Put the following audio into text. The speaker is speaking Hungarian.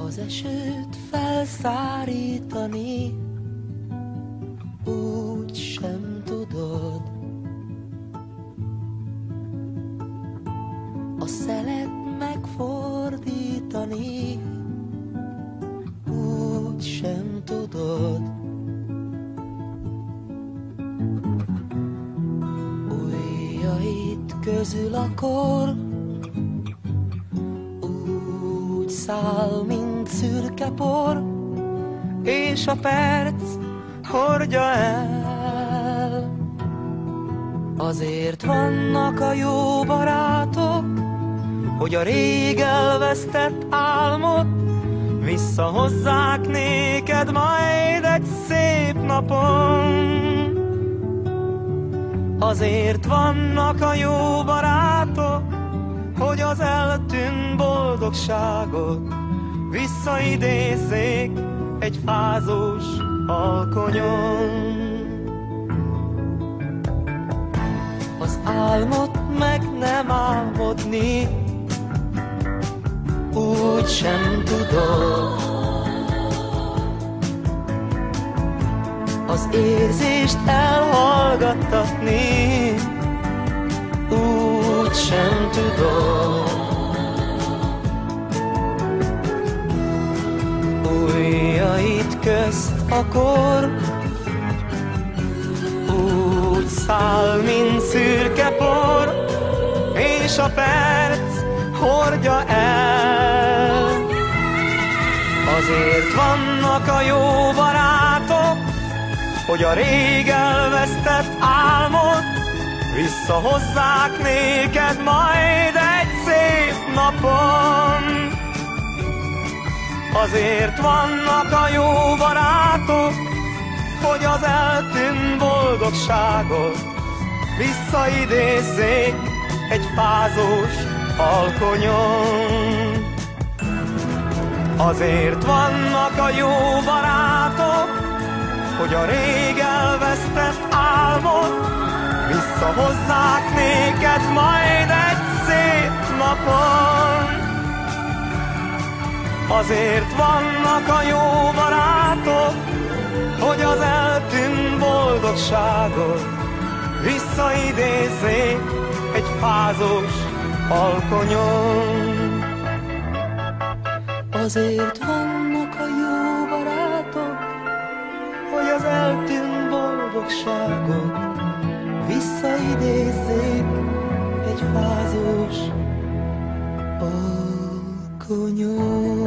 Az esőt felszárítani úgy sem tudod, a szelet megfordítani úgy sem tudod. Ujjaid közül a kor úgy száll, mint szürke por, és a perc hordja el. Azért vannak a jó barátok, hogy a rég elvesztett álmot visszahozzák néked majd egy szép napon. Azért vannak a jó barátok, hogy az eltűnt boldogságot visszaidézzék egy fázós alkonyon. Az álmot meg nem álmodni úgy sem tudod, az érzést elhallgattatni úgy sem tudod. Ujjaid közt a kor úgy száll, mint szürke por, és a perc hordja el. Azért vannak a jó barátok, hogy a rég elvesztett álmot visszahozzák néked majd egy szép napon. Azért vannak a jó barátok, hogy az eltűnt boldogságot visszaidézzék egy fázós alkonyon. Azért vannak a jó barátok, hogy a rég elvesztett álmot visszahozzák néked majd egy szép napon. Azért vannak a jó barátok, hogy az eltűnt boldogságot visszaidézzék egy fázós alkonyon. Azért vannak a jó barátok, hogy az eltűnt boldogságot visszaidézzék egy fázós alkonyon.